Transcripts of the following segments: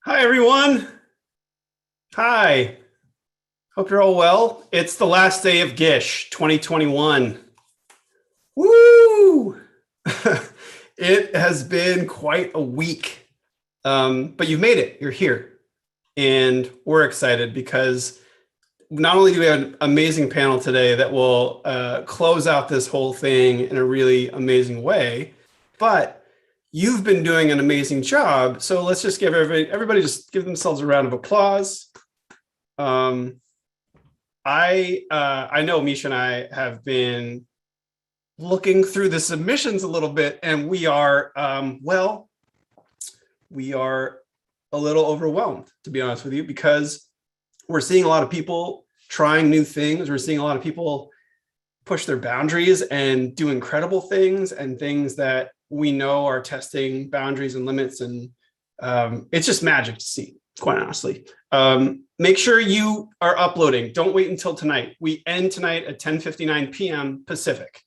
Hi, everyone. Hi. Hope you're all well. It's the last day of Gish 2021. Woo! It has been quite a week, but you've made it. You're here. And we're excited because not only do we have an amazing panel today that will close out this whole thing in a really amazing way, but you've been doing an amazing job. So let's just give everybody just give themselves a round of applause. I know Misha and I have been looking through the submissions a little bit, and we are we are a little overwhelmed, to be honest with you, because we're seeing a lot of people trying new things. We're seeing a lot of people push their boundaries and do incredible things and things that we know are testing boundaries and limits. And it's just magic to see, quite honestly. Make sure you are uploading. Don't wait until tonight. We end tonight at 10:59 p.m. Pacific.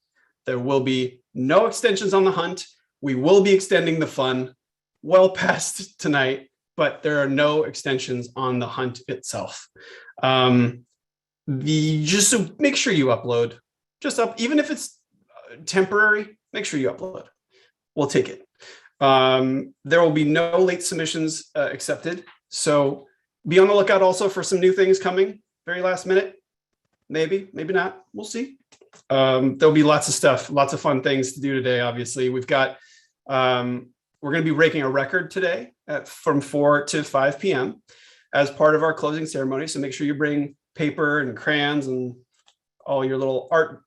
There will be no extensions on the hunt. We will be extending the fun well past tonight, but there are no extensions on the hunt itself. Just so make sure you upload. Even if it's temporary, make sure you upload. We'll take it. There will be no late submissions accepted. So be on the lookout also for some new things coming very last minute. Maybe not. We'll see. There'll be lots of stuff, lots of fun things to do today. Obviously, we've got, we're going to be breaking a record today from 4 to 5 p.m. as part of our closing ceremony. So make sure you bring paper and crayons and all your little art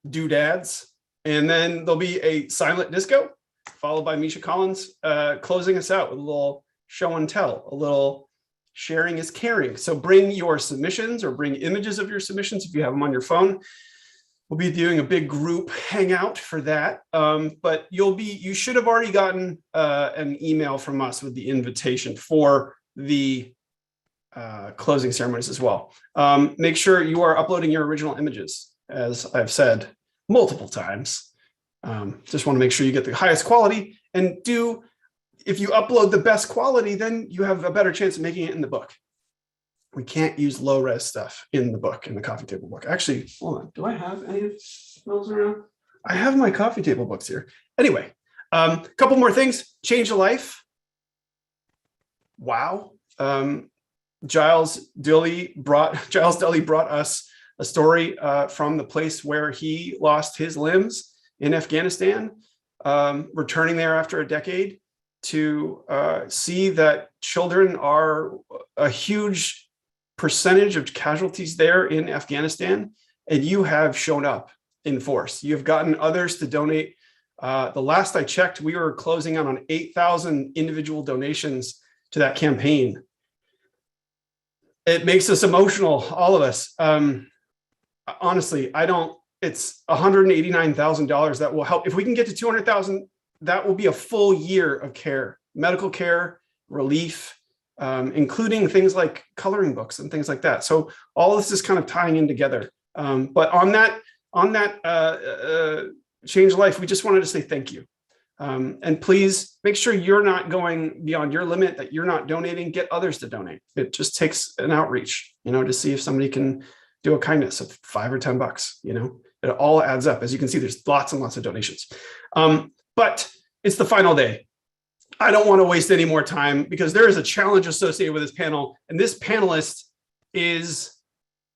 doodads. And then there'll be a silent disco followed by Misha Collins closing us out with a little show and tell, a little sharing is caring. So bring your submissions or bring images of your submissions if you have them on your phone. We'll be doing a big group hangout for that. But you should have already gotten an email from us with the invitation for the closing ceremonies as well. Make sure you are uploading your original images, as I've said multiple times. Just want to make sure you get the highest quality, and if you upload the best quality, then you have a better chance of making it in the book. We can't use low res stuff in the book, in the coffee table book. Actually, hold on. Do I have any of those around? I have my coffee table books here. Anyway, a couple more things. Change a life. Wow. Giles Dilley brought us a story from the place where he lost his limbs in Afghanistan, returning there after a decade to see that children are a huge percentage of casualties there in Afghanistan, and you have shown up in force. You have gotten others to donate. The last I checked, we were closing out on 8,000 individual donations to that campaign. It makes us emotional, all of us. Honestly, it's $189,000 that will help. If we can get to 200,000, that will be a full year of care, medical care, relief, including things like coloring books and things like that. So all this is kind of tying in together. But on that Change Life, we just wanted to say thank you. And please make sure you're not going beyond your limit, that you're not donating, get others to donate. It just takes an outreach, to see if somebody can do a kindness of $5 or $10, it all adds up. As you can see, there's lots and lots of donations. But it's the final day. I don't want to waste any more time because there is a challenge associated with this panel. And this panelist is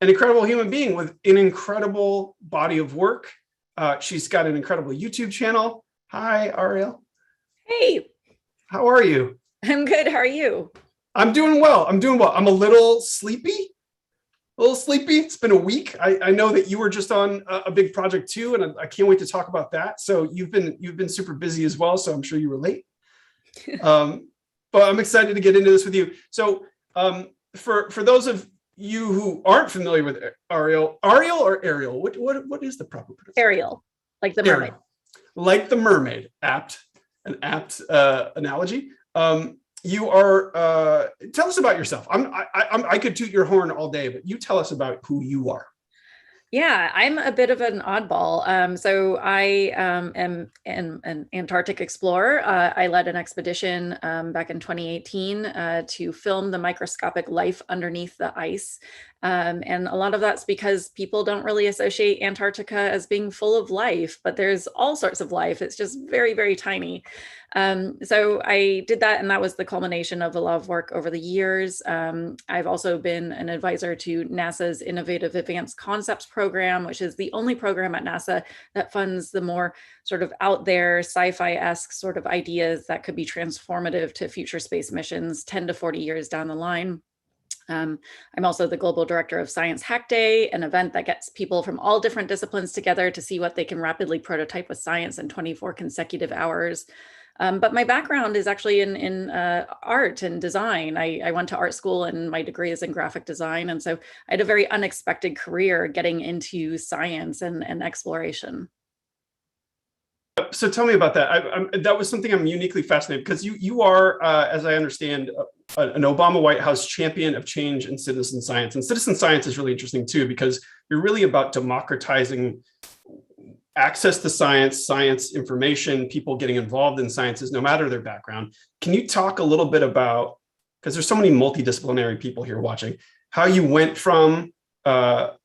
an incredible human being with an incredible body of work. She's got an incredible YouTube channel. Hi, Ariel. Hey. How are you? I'm good. How are you? I'm doing well. I'm a little sleepy. It's been a week. I know that you were just on a big project too, and I can't wait to talk about that. So you've been super busy as well. So I'm sure you relate. But I'm excited to get into this with you. So for those of you who aren't familiar with Ariel or Ariel, what is the proper pronunciation? Ariel, like the mermaid. Like the mermaid. An apt analogy. You are. Tell us about yourself. I could toot your horn all day, but you tell us about who you are. Yeah, I'm a bit of an oddball. So I am an Antarctic explorer. I led an expedition back in 2018 to film the microscopic life underneath the ice. And a lot of that's because people don't really associate Antarctica as being full of life, but there's all sorts of life. It's just very, very tiny. So I did that, and that was the culmination of a lot of work over the years. I've also been an advisor to NASA's Innovative Advanced Concepts Program, which is the only program at NASA that funds the more sort of out there sci-fi-esque sort of ideas that could be transformative to future space missions 10 to 40 years down the line. I'm also the global director of Science Hack Day, an event that gets people from all different disciplines together to see what they can rapidly prototype with science in 24 consecutive hours. But my background is actually in art and design. I went to art school and my degree is in graphic design. And so I had a very unexpected career getting into science and exploration. So tell me about that. That was something I'm uniquely fascinated because you are, as I understand, an Obama White House champion of change in citizen science. And citizen science is really interesting too, because you're really about democratizing access to science, science information, people getting involved in sciences, no matter their background. Can you talk a little bit about, because there's so many multidisciplinary people here watching, how you went from art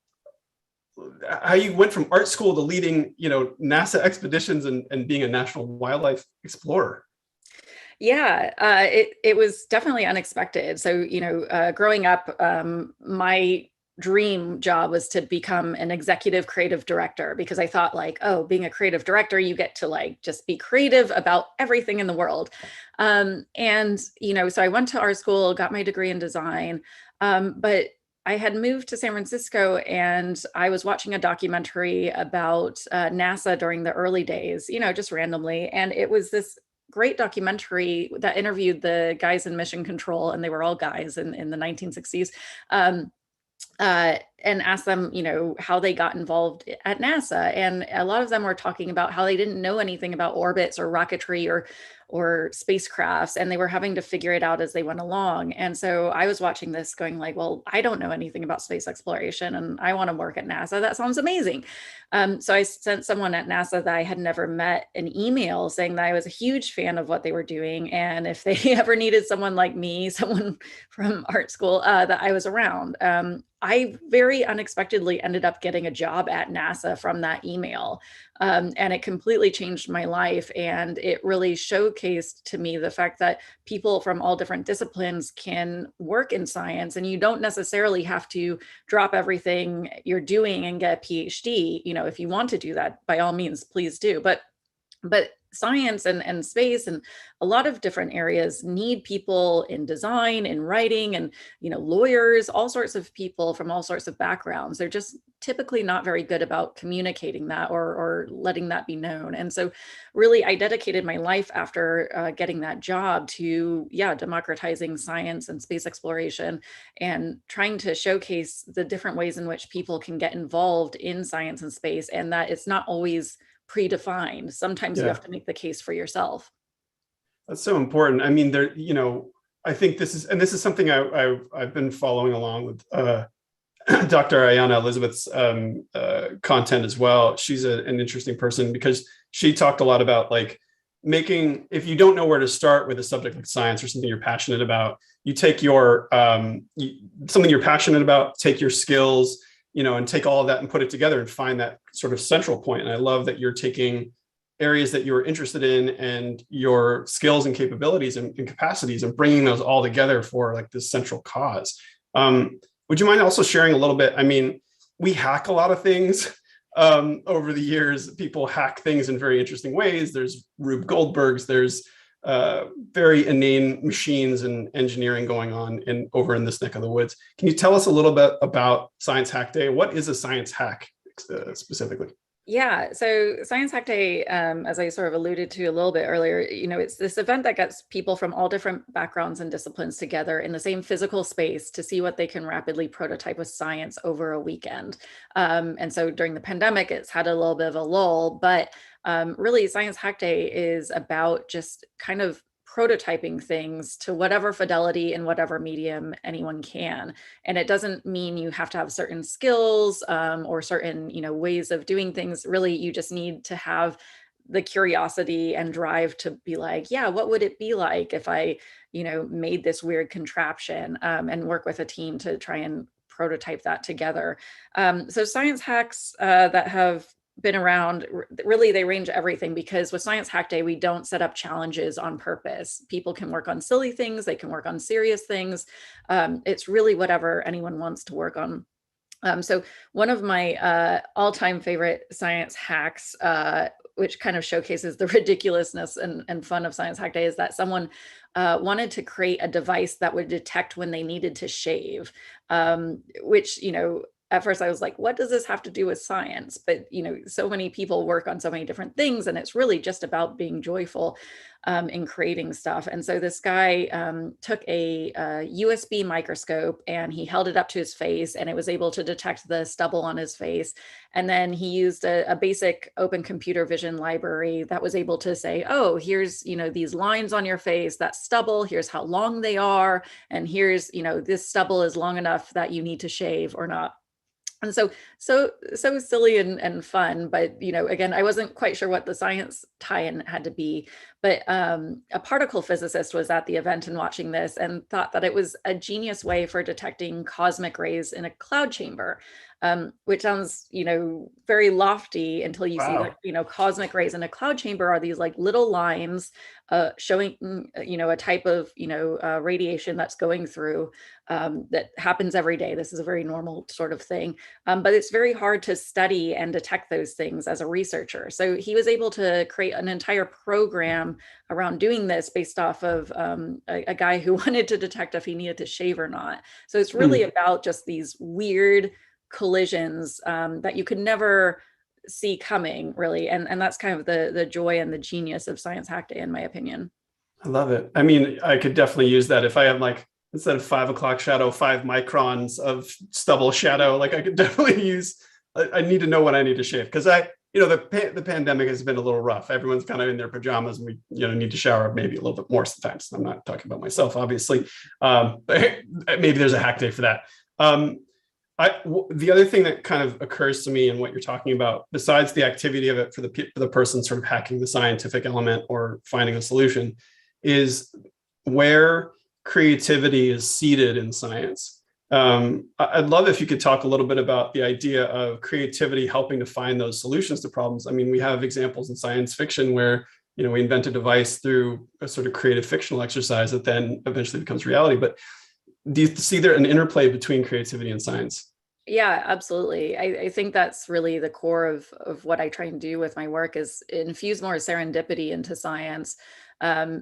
school to leading, NASA expeditions and being a national wildlife explorer? Yeah, it was definitely unexpected. So, growing up, my dream job was to become an executive creative director because I thought like, oh, being a creative director, you get to like just be creative about everything in the world. So I went to art school, got my degree in design, but I had moved to San Francisco and I was watching a documentary about NASA during the early days, just randomly. And it was this great documentary that interviewed the guys in mission control, and they were all guys in the 1960s. And asked them, how they got involved at NASA. And a lot of them were talking about how they didn't know anything about orbits or rocketry or spacecrafts, and they were having to figure it out as they went along. And so I was watching this going like, well, I don't know anything about space exploration and I want to work at NASA. That sounds amazing. So I sent someone at NASA that I had never met an email saying that I was a huge fan of what they were doing. And if they ever needed someone like me, someone from art school, that I was around. I very unexpectedly ended up getting a job at NASA from that email. And it completely changed my life. And it really showcased to me the fact that people from all different disciplines can work in science, and you don't necessarily have to drop everything you're doing and get a PhD. If you want to do that, by all means, please do. But science and space and a lot of different areas need people in design, in writing, and lawyers, all sorts of people from all sorts of backgrounds. They're just typically not very good about communicating that or letting that be known. And so really I dedicated my life after getting that job to democratizing science and space exploration and trying to showcase the different ways in which people can get involved in science and space, and that it's not always predefined. Sometimes you Yeah, have to make the case for yourself. that's so important. I mean, I think this is something I've been following along with Dr. Ayana Elizabeth's content as well. She's an interesting person because she talked a lot about like if you don't know where to start with a subject like science or something you're passionate about, you take your something you're passionate about, take your skills, and take all of that and put it together and find that sort of central point. And I love that you're taking areas that you're interested in and your skills and capabilities and capacities and bringing those all together for like this central cause. Would you mind also sharing a little bit? I mean, we hack a lot of things over the years. People hack things in very interesting ways. There's Rube Goldberg's, there's very inane machines and engineering going on over in this neck of the woods. Can you tell us a little bit about Science Hack Day? What is a science hack specifically? Yeah, so Science Hack Day, as I sort of alluded to a little bit earlier, it's this event that gets people from all different backgrounds and disciplines together in the same physical space to see what they can rapidly prototype with science over a weekend. And so during the pandemic, it's had a little bit of a lull, but really Science Hack Day is about just kind of prototyping things to whatever fidelity in whatever medium anyone can. And it doesn't mean you have to have certain skills or certain, ways of doing things. Really, you just need to have the curiosity and drive to be like, yeah, what would it be like if I, made this weird contraption, and work with a team to try and prototype that together. So science hacks that have been around, really, they range everything, because with Science Hack Day, we don't set up challenges on purpose. People can work on silly things, they can work on serious things. It's really whatever anyone wants to work on. So one of my all-time favorite science hacks, which kind of showcases the ridiculousness and fun of Science Hack Day, is that someone wanted to create a device that would detect when they needed to shave, which, at first I was like, what does this have to do with science? But, so many people work on so many different things, and it's really just about being joyful in creating stuff. And so this guy took a USB microscope and he held it up to his face, and it was able to detect the stubble on his face. And then he used a basic open computer vision library that was able to say, oh, here's, these lines on your face, that's stubble, here's how long they are, and here's, this stubble is long enough that you need to shave or not. And so silly and fun, but again, I wasn't quite sure what the science tie-in had to be. But a particle physicist was at the event and watching this and thought that it was a genius way for detecting cosmic rays in a cloud chamber, which sounds very lofty until you see that cosmic rays in a cloud chamber are these like little lines showing a type of radiation that's going through, that happens every day. This is a very normal sort of thing, but it's very hard to study and detect those things as a researcher. So he was able to create an entire program around doing this based off of a guy who wanted to detect if he needed to shave or not. So it's really about just these weird collisions that you could never see coming, really. And that's kind of the joy and the genius of Science Hack Day, in my opinion. I love it. I mean, I could definitely use that if I have instead of 5 o'clock shadow, 5 microns of stubble shadow. I could definitely use, I need to know when I need to shave, because the pandemic has been a little rough. Everyone's kind of in their pajamas, and we need to shower maybe a little bit more sometimes. I'm not talking about myself, obviously. But maybe there's a hack day for that. The other thing that kind of occurs to me in what you're talking about, besides the activity of it for the person sort of hacking the scientific element or finding a solution, is where creativity is seated in science. I'd love if you could talk a little bit about the idea of creativity helping to find those solutions to problems. I mean, we have examples in science fiction where we invent a device through a sort of creative fictional exercise that then eventually becomes reality. But do you see there an interplay between creativity and science? Yeah, absolutely. I think that's really the core of what I try and do with my work, is infuse more serendipity into science,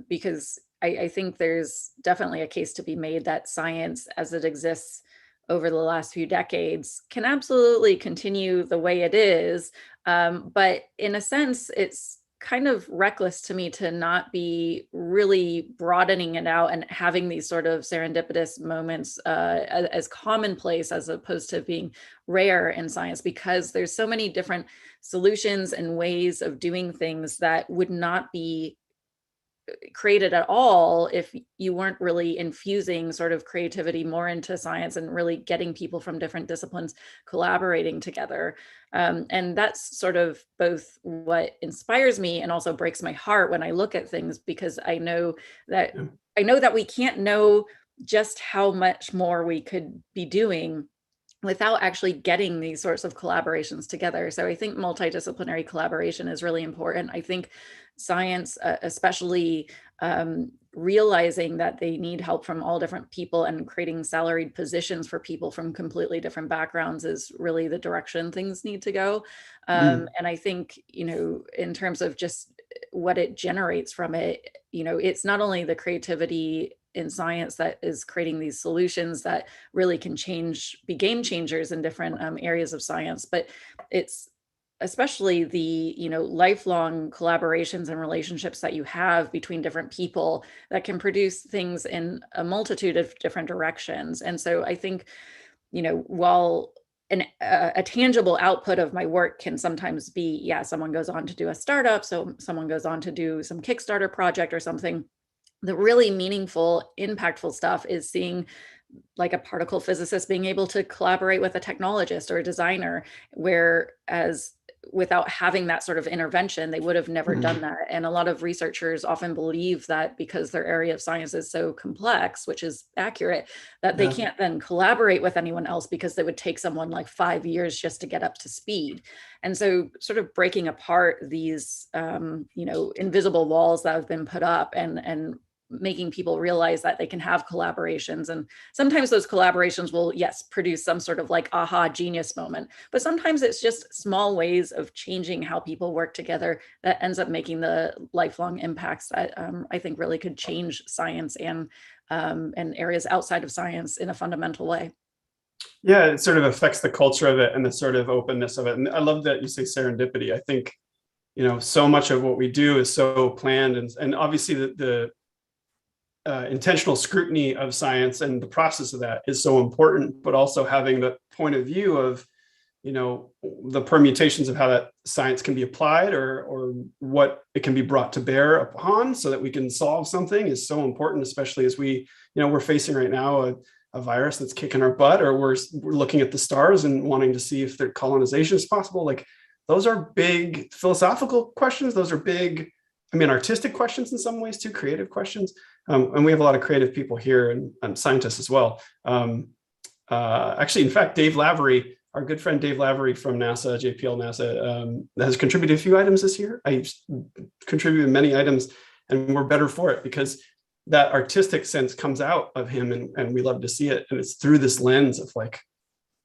because I think there's definitely a case to be made that science as it exists over the last few decades can absolutely continue the way it is. But in a sense, it's kind of reckless to me to not be really broadening it out and having these sort of serendipitous moments as commonplace, as opposed to being rare in science, because there's so many different solutions and ways of doing things that would not be created at all if you weren't really infusing sort of creativity more into science and really getting people from different disciplines collaborating together. And that's sort of both what inspires me and also breaks my heart when I look at things, because I know that we can't know just how much more we could be doing without actually getting these sorts of collaborations together. So I think multidisciplinary collaboration is really important. I think science, especially realizing that they need help from all different people and creating salaried positions for people from completely different backgrounds, is really the direction things need to go. And I think, in terms of just what it generates from it, it's not only the creativity in science that is creating these solutions that really can be game changers in different areas of science, but it's especially the lifelong collaborations and relationships that you have between different people that can produce things in a multitude of different directions. And so I think, while a tangible output of my work can sometimes be, someone goes on to do a startup, so someone goes on to do some Kickstarter project or something, the really meaningful, impactful stuff is seeing like a particle physicist being able to collaborate with a technologist or a designer, whereas without having that sort of intervention, they would have never done that. And a lot of researchers often believe that because their area of science is so complex, which is accurate, that they Yeah. can't then collaborate with anyone else because it would take someone like 5 years just to get up to speed. And so sort of breaking apart these, invisible walls that have been put up, and making people realize that they can have collaborations. And sometimes those collaborations will, yes, produce some sort of like aha genius moment, but sometimes it's just small ways of changing how people work together that ends up making the lifelong impacts that I think really could change science and areas outside of science in a fundamental way. Yeah, it sort of affects the culture of it and the sort of openness of it. And I love that you say serendipity. I think, so much of what we do is so planned, and obviously the intentional scrutiny of science and the process of that is so important, but also having the point of view of, the permutations of how that science can be applied, or what it can be brought to bear upon so that we can solve something is so important, especially as we're facing right now a virus that's kicking our butt, or we're looking at the stars and wanting to see if their colonization is possible. Like, those are big philosophical questions. Those are big, artistic questions in some ways too, creative questions. And we have a lot of creative people here, and scientists as well. Actually, in fact, Dave Lavery, our good friend Dave Lavery from NASA, JPL NASA, has contributed a few items this year. I contributed many items, and we're better for it because that artistic sense comes out of him, and we love to see it. And it's through this lens of like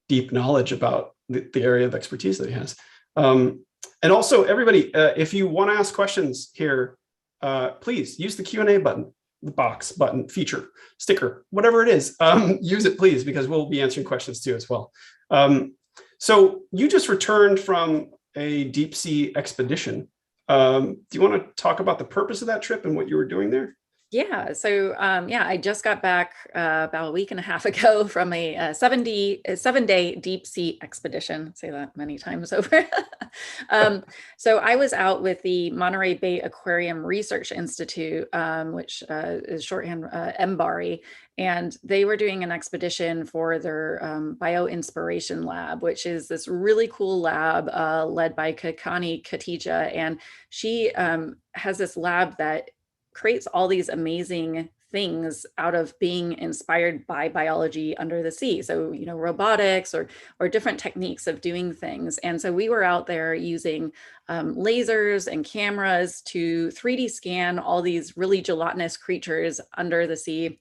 deep knowledge about the area of expertise that he has. And also, everybody, if you want to ask questions here, please use the Q&A button, the box button, feature, sticker, whatever it is. Use it, please, because we'll be answering questions too as well. So you just returned from a deep sea expedition. Do you want to talk about the purpose of that trip and what you were doing there? Yeah. So, I just got back about a week and a half ago from a 7-day deep sea expedition. Say that many times over. So I was out with the Monterey Bay Aquarium Research Institute, which is shorthand MBARI, and they were doing an expedition for their Bio Inspiration Lab, which is this really cool lab led by Kakani Katija. And she has this lab that creates all these amazing things out of being inspired by biology under the sea. So, robotics or different techniques of doing things. And so we were out there using lasers and cameras to 3D scan all these really gelatinous creatures under the sea.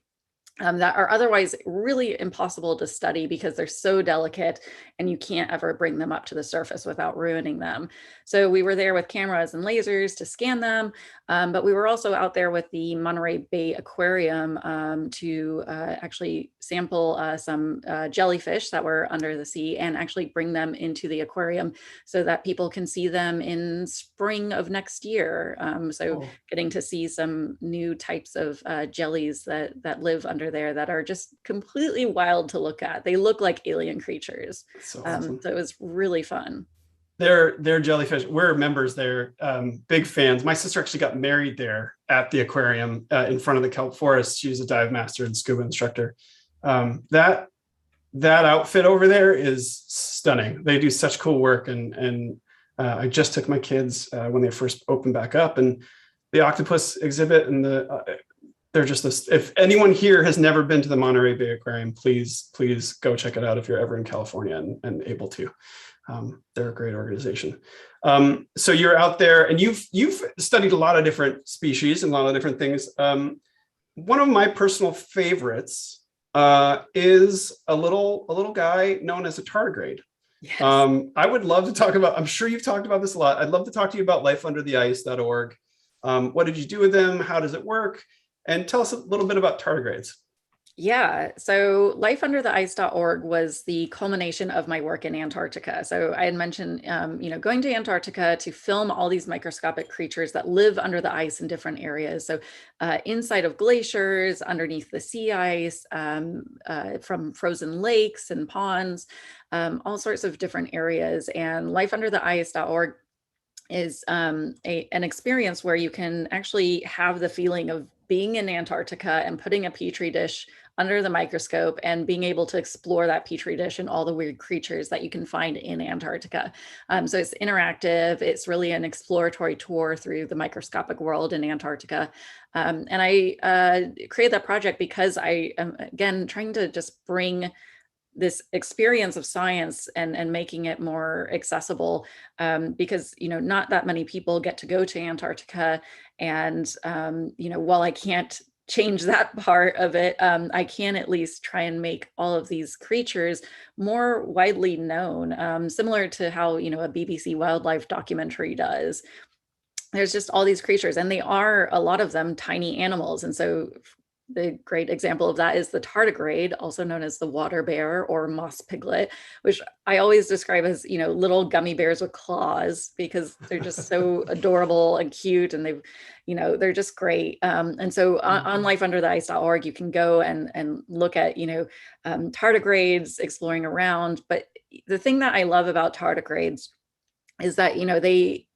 That are otherwise really impossible to study because they're so delicate and you can't ever bring them up to the surface without ruining them. So we were there with cameras and lasers to scan them, but we were also out there with the Monterey Bay Aquarium to actually sample some jellyfish that were under the sea and actually bring them into the aquarium so that people can see them in spring of next year. So getting to see some new types of jellies that live under there that are just completely wild to look at. They look like alien creatures. So awesome. So it was really fun. They're jellyfish. We're members there, big fans. My sister actually got married there at the aquarium in front of the kelp forest. She was a dive master and scuba instructor. That outfit over there is stunning. They do such cool work, and I just took my kids when they first opened back up, and the octopus exhibit and they're just this. If anyone here has never been to the Monterey Bay Aquarium, please go check it out if you're ever in California and able to. They're a great organization. So you're out there, and you've studied a lot of different species and a lot of different things. One of my personal favorites is a little guy known as a tardigrade. Yes. I would love to talk about. I'm sure you've talked about this a lot. I'd love to talk to you about lifeundertheice.org. What did you do with them? How does it work? And tell us a little bit about tardigrades. Yeah, so lifeundertheice.org was the culmination of my work in Antarctica. So I had mentioned, going to Antarctica to film all these microscopic creatures that live under the ice in different areas. So inside of glaciers, underneath the sea ice, from frozen lakes and ponds, all sorts of different areas. And lifeundertheice.org is an experience where you can actually have the feeling of being in Antarctica and putting a petri dish under the microscope and being able to explore that petri dish and all the weird creatures that you can find in Antarctica. So it's interactive. It's really an exploratory tour through the microscopic world in Antarctica. And I created that project because I am, again, trying to just bring this experience of science and making it more accessible, because, not that many people get to go to Antarctica. And, while I can't change that part of it, I can at least try and make all of these creatures more widely known, similar to how, a BBC wildlife documentary does. There's just all these creatures, and they are, a lot of them, tiny animals. And so the great example of that is the tardigrade, also known as the water bear or moss piglet, which I always describe as, little gummy bears with claws, because they're just so adorable and cute, and they're just great. And so on lifeundertheice.org, you can go and look at, tardigrades exploring around. But the thing that I love about tardigrades is that,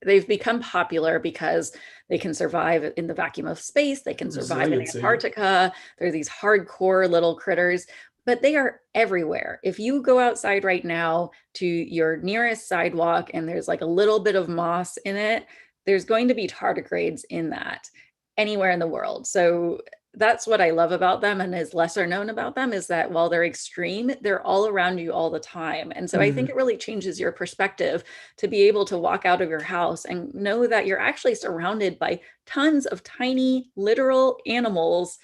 they've become popular because they can survive in the vacuum of space. They can survive in Antarctica. They're these hardcore little critters, but they are everywhere. If you go outside right now to your nearest sidewalk and there's like a little bit of moss in it, there's going to be tardigrades in that anywhere in the world. So that's what I love about them, and is lesser known about them, is that while they're extreme, they're all around you all the time. And so I think it really changes your perspective to be able to walk out of your house and know that you're actually surrounded by tons of tiny, literal animals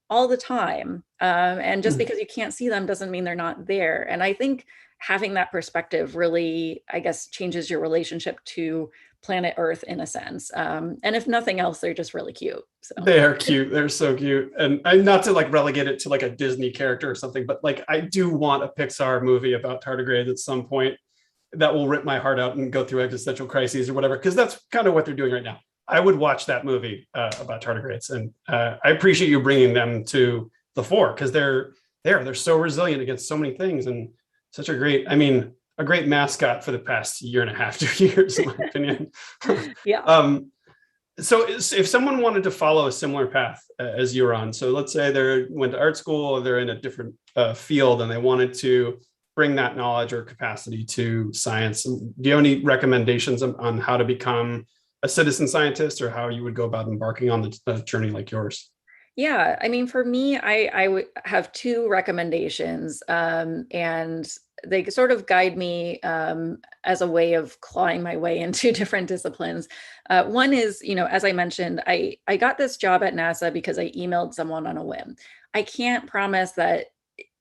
all the time. And just because you can't see them doesn't mean they're not there. And I think having that perspective really, I guess, changes your relationship to planet Earth in a sense. And if nothing else, they're just really cute. So they are cute. They're so cute. And not to like relegate it to like a Disney character or something, but like I do want a Pixar movie about tardigrades at some point that will rip my heart out and go through existential crises or whatever, because that's kind of what they're doing right now. I would watch that movie about tardigrades, and I appreciate you bringing them to the fore, because they're so resilient against so many things, and such a great mascot for the past year and a half, 2 years, in my opinion. Yeah. So if someone wanted to follow a similar path as you're on, so let's say they went to art school, or they're in a different field, and they wanted to bring that knowledge or capacity to science, do you have any recommendations on how to become a citizen scientist, or how you would go about embarking on a journey like yours? Yeah, I mean, for me, I would have two recommendations, and they sort of guide me as a way of clawing my way into different disciplines. One is, as I mentioned, I got this job at NASA because I emailed someone on a whim. I can't promise that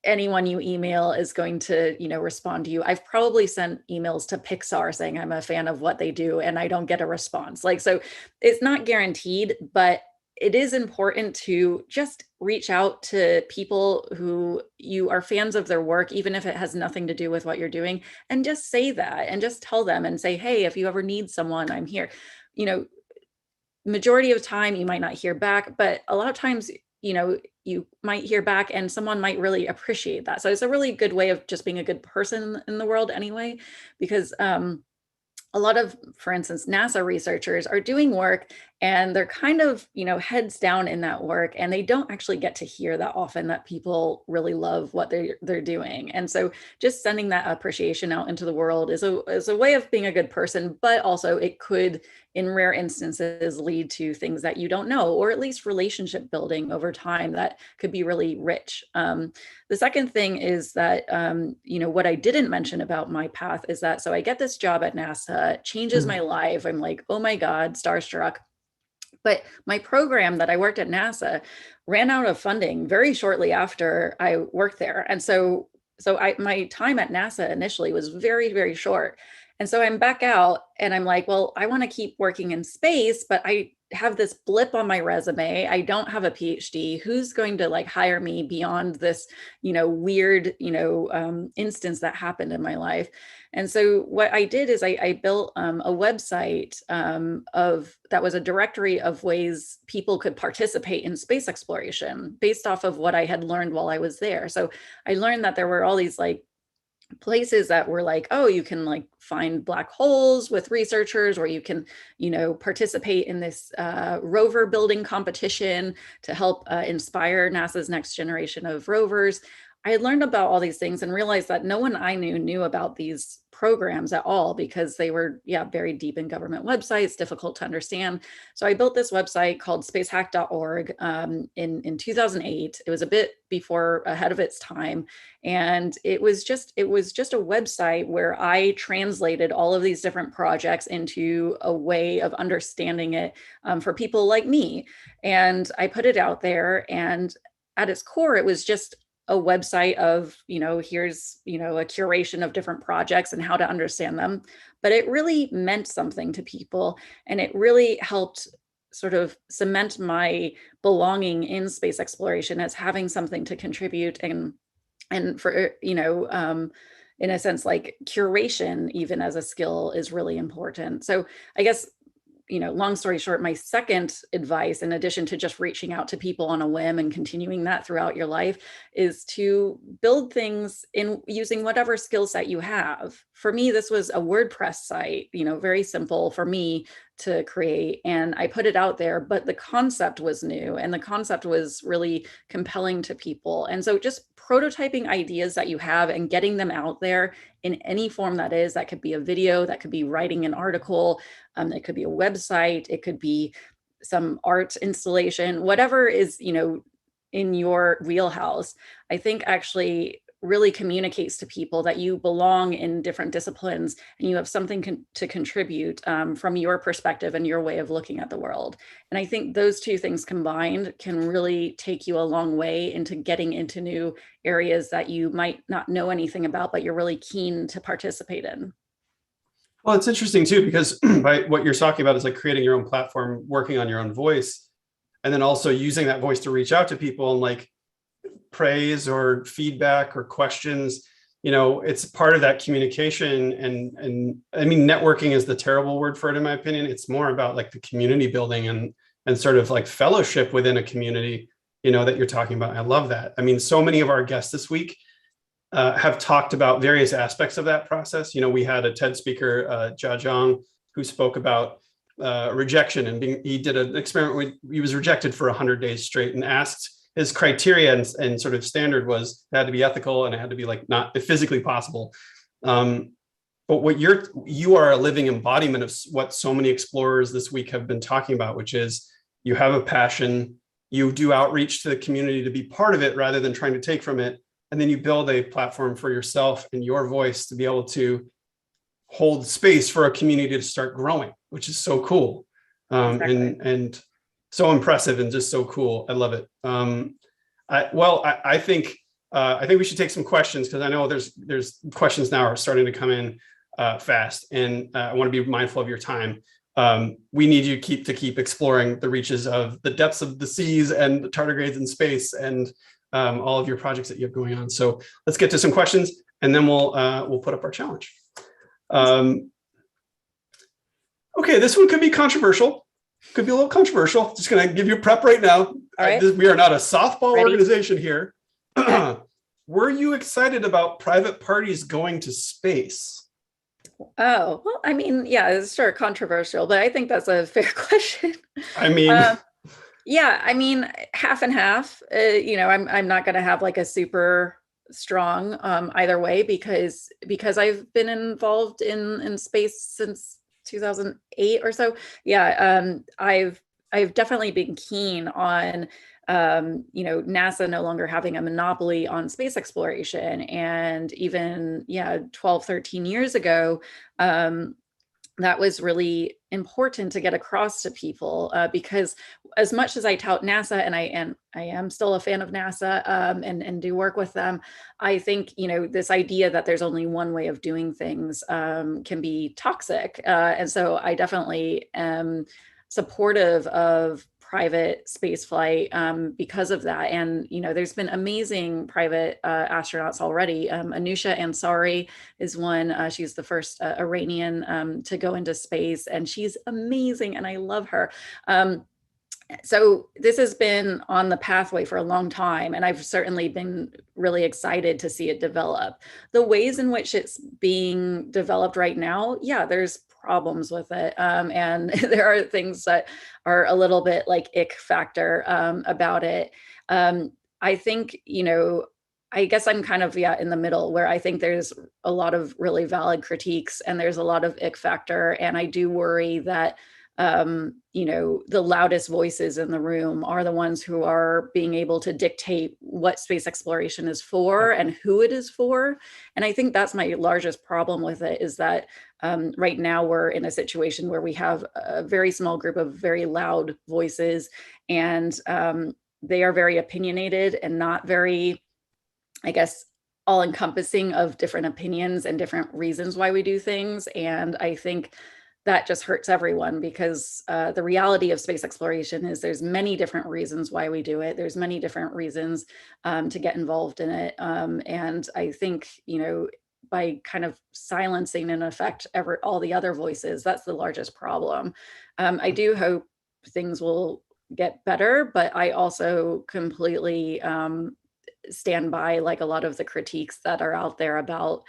anyone you email is going to, respond to you. I've probably sent emails to Pixar saying I'm a fan of what they do, and I don't get a response. So it's not guaranteed, but it is important to just reach out to people who you are fans of their work, even if it has nothing to do with what you're doing, and just say that, and just tell them and say, hey, if you ever need someone, I'm here. Majority of time you might not hear back, but a lot of times, you might hear back and someone might really appreciate that. So it's a really good way of just being a good person in the world anyway, because a lot of, for instance, NASA researchers are doing work, and they're kind of, heads down in that work, and they don't actually get to hear that often that people really love what they're doing. And so just sending that appreciation out into the world is a way of being a good person, but also it could, in rare instances, lead to things that you don't know, or at least relationship building over time that could be really rich. The second thing is that, what I didn't mention about my path is that, so I get this job at NASA, changes my life. I'm like, oh my God, starstruck. But my program that I worked at NASA ran out of funding very shortly after I worked there. And so my time at NASA initially was very, very short. And so I'm back out, and I'm like, well, I want to keep working in space, but I have this blip on my resume. I don't have a PhD. Who's going to hire me beyond this, weird, instance that happened in my life? And so what I did is I built a website that was a directory of ways people could participate in space exploration based off of what I had learned while I was there. So I learned that there were all these places that were like, oh, you can like find black holes with researchers, or you can, participate in this rover building competition to help inspire NASA's next generation of rovers. I had learned about all these things and realized that no one I knew about these programs at all, because they were, very deep in government websites, difficult to understand. So I built this website called spacehack.org in 2008. It was a bit ahead of its time. And it was just a website where I translated all of these different projects into a way of understanding it for people like me. And I put it out there, and at its core, it was just a website of, here's, a curation of different projects and how to understand them. But it really meant something to people, and it really helped sort of cement my belonging in space exploration as having something to contribute. And for, in a sense, like curation, even as a skill, is really important. So I guess, long story short, my second advice, in addition to just reaching out to people on a whim and continuing that throughout your life, is to build things in using whatever skill set you have. For me, this was a WordPress site, very simple for me to create. And I put it out there, but the concept was new and the concept was really compelling to people. And so just prototyping ideas that you have and getting them out there in any form that is, that could be a video, that could be writing an article, it could be a website, it could be some art installation, whatever is, in your wheelhouse, I think actually really communicates to people that you belong in different disciplines and you have something to contribute from your perspective and your way of looking at the world. And I think those two things combined can really take you a long way into getting into new areas that you might not know anything about, but you're really keen to participate in. Well, it's interesting too, because by what you're talking about is like creating your own platform, working on your own voice, and then also using that voice to reach out to people and like praise or feedback or questions. It's part of that communication. And I mean, networking is the terrible word for it, in my opinion. It's more about like the community building and sort of like fellowship within a community, that you're talking about. I love that. I mean, so many of our guests this week have talked about various aspects of that process. We had a TED speaker, Jia Zhang, who spoke about rejection, and he did an experiment where he was rejected for 100 days straight, and asked, his criteria and sort of standard was it had to be ethical and it had to be like not physically possible. But what you are a living embodiment of what so many explorers this week have been talking about, which is you have a passion, you do outreach to the community to be part of it rather than trying to take from it. And then you build a platform for yourself and your voice to be able to hold space for a community to start growing, which is so cool. Exactly. And so impressive and just so cool. I love it. I think we should take some questions, because I know there's questions now are starting to come in fast, and I want to be mindful of your time. We need you to keep exploring the reaches of the depths of the seas and the tardigrades in space, and all of your projects that you have going on. So let's get to some questions, and then we'll put up our challenge. Okay, this one could be controversial. Could be a little controversial. Just going to give you a prep right now. All right. We are not a softball Ready? organization here. Were you excited about private parties going to space? Oh, well, I mean, yeah, it's sure controversial, but I think that's a fair question. I mean, yeah, I mean, half and half. I'm not going to have like a super strong either way, because I've been involved in space since 2008 or so. Yeah, I've definitely been keen on NASA no longer having a monopoly on space exploration. And even 12, 13 years ago, that was really important to get across to people, because as much as I tout NASA, and I am still a fan of NASA, and do work with them, I think this idea that there's only one way of doing things can be toxic, and so I definitely am supportive of private space flight because of that. And there's been amazing private astronauts already. Anusha Ansari is one. She's the first Iranian to go into space, and she's amazing, and I love her. So this has been on the pathway for a long time, and I've certainly been really excited to see it develop. The ways in which it's being developed right now, yeah, there's problems with it. And there are things that are a little bit like ick factor about it. I think, I guess I'm kind of, yeah, in the middle where I think there's a lot of really valid critiques and there's a lot of ick factor. And I do worry that the loudest voices in the room are the ones who are being able to dictate what space exploration is for and who it is for. And I think that's my largest problem with it, is that right now we're in a situation where we have a very small group of very loud voices, and they are very opinionated and not very, I guess, all encompassing of different opinions and different reasons why we do things. And I think that just hurts everyone, because the reality of space exploration is there's many different reasons why we do it. There's many different reasons to get involved in it. And I think, by kind of silencing, in effect, all the other voices, that's the largest problem. I do hope things will get better, but I also completely stand by like a lot of the critiques that are out there about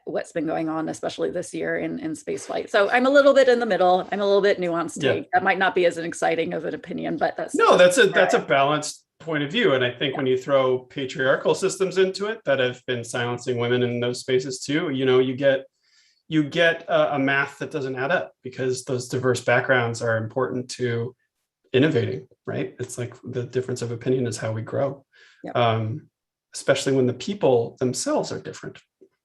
what's been going on, especially this year in spaceflight. So I'm a little bit in the middle. I'm a little bit nuanced take. That might not be as exciting of an opinion, but that's a balanced point of view. And I think when you throw patriarchal systems into it that have been silencing women in those spaces too, you get a math that doesn't add up, because those diverse backgrounds are important to innovating, right? It's like the difference of opinion is how we grow. Yep. Especially when the people themselves are different.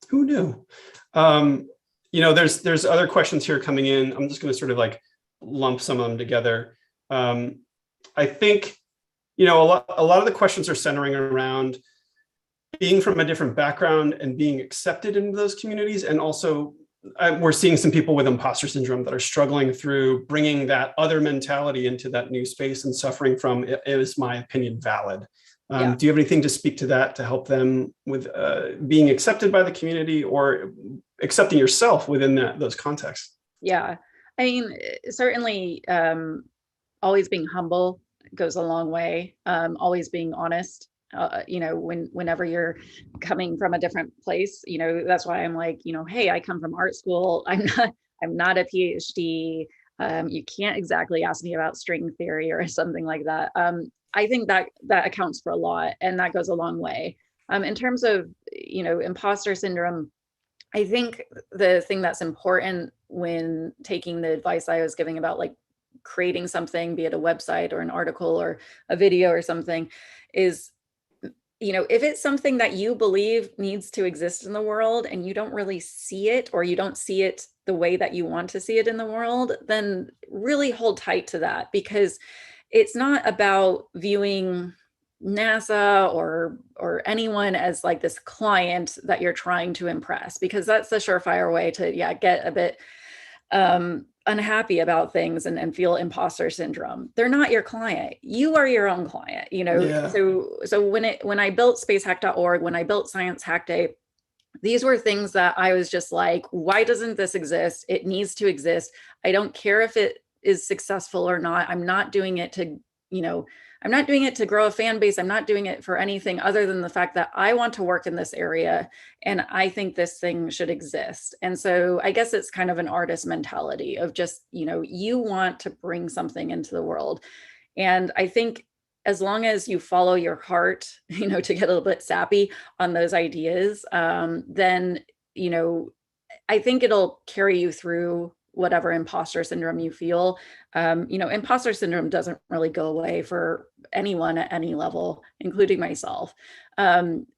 Who knew? There's other questions here coming in. I'm just going to sort of like lump some of them together. I think, a lot of the questions are centering around being from a different background and being accepted into those communities. And also we're seeing some people with imposter syndrome that are struggling through bringing that other mentality into that new space and suffering from, is my opinion valid? Do you have anything to speak to that, to help them with being accepted by the community or accepting yourself within those contexts? Yeah, I mean, certainly always being humble goes a long way. Always being honest, whenever you're coming from a different place, that's why I'm like, hey, I come from art school. I'm not a PhD. You can't exactly ask me about string theory or something like that. I think that accounts for a lot, and that goes a long way. In terms of, imposter syndrome, I think the thing that's important when taking the advice I was giving about like creating something, be it a website or an article or a video or something, is, if it's something that you believe needs to exist in the world and you don't really see it, or you don't see it the way that you want to see it in the world, then really hold tight to that, because it's not about viewing NASA or anyone as like this client that you're trying to impress, because that's the surefire way to get a bit unhappy about things and feel imposter syndrome. They're not your client. You are your own client, So when I built spacehack.org, when I built Science Hack Day, these were things that I was just like, why doesn't this exist? It needs to exist. I don't care if it is successful or not. I'm not doing it to, I'm not doing it to grow a fan base. I'm not doing it for anything other than the fact that I want to work in this area and I think this thing should exist. And so I guess it's kind of an artist mentality of just, you want to bring something into the world. And I think as long as you follow your heart, to get a little bit sappy on those ideas, then, I think it'll carry you through whatever imposter syndrome you feel. Imposter syndrome doesn't really go away for anyone at any level, including myself.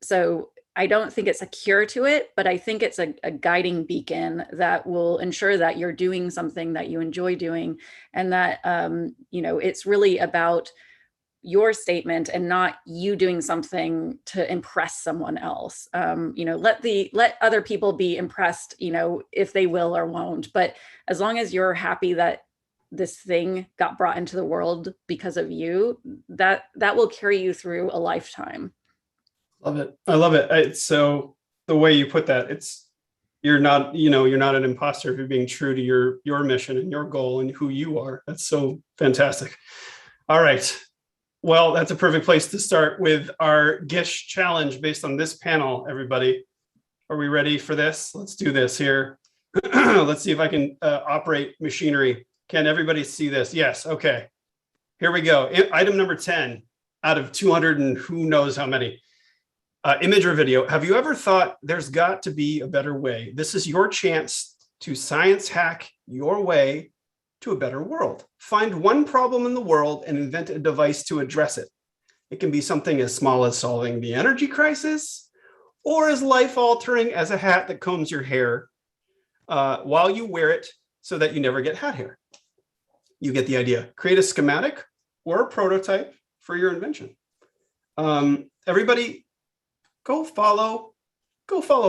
So I don't think it's a cure to it, but I think it's a guiding beacon that will ensure that you're doing something that you enjoy doing, and that, it's really about your statement and not you doing something to impress someone else. Let other people be impressed, if they will or won't. But as long as you're happy that this thing got brought into the world because of you, that will carry you through a lifetime. Love it. I love it. So the way you put that, you're not an imposter if you're being true to your mission and your goal and who you are. That's so fantastic. All right. Well, that's a perfect place to start with our Gish challenge based on this panel, everybody. Are we ready for this? Let's do this here. Let's see if I can operate machinery. Can everybody see this? Yes. Okay. Here we go. Item number 10 out of 200 and who knows how many. Image or video. Have you ever thought there's got to be a better way? This is your chance to science hack your way to a better world. Find one problem in the world and invent a device to address it. It can be something as small as solving the energy crisis, or as life-altering as a hat that combs your hair while you wear it so that you never get hat hair. You get the idea. Create a schematic or a prototype for your invention. Everybody, go follow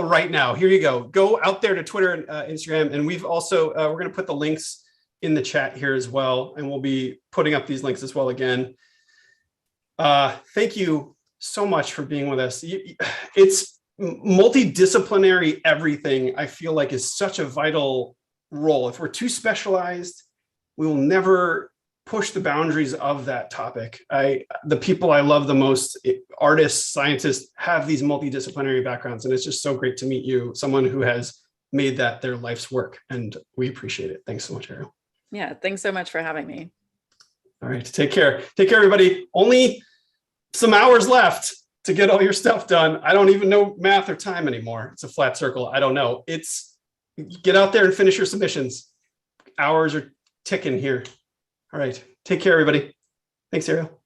right now. Here you go. Go out there to Twitter and Instagram. And we've also, we're going to put the links in the chat here as well. And we'll be putting up these links as well again. Thank you so much for being with us. It's multidisciplinary everything, I feel like, is such a vital role. If we're too specialized, we will never push the boundaries of that topic. The people I love the most, artists, scientists, have these multidisciplinary backgrounds. And it's just so great to meet you, someone who has made that their life's work. And we appreciate it. Thanks so much, Ariel. Yeah, thanks so much for having me. All right, take care. Take care, everybody. Only some hours left to get all your stuff done. I don't even know math or time anymore. It's a flat circle. I don't know. Get out there and finish your submissions. Hours are ticking here. All right. Take care, everybody. Thanks, Ariel.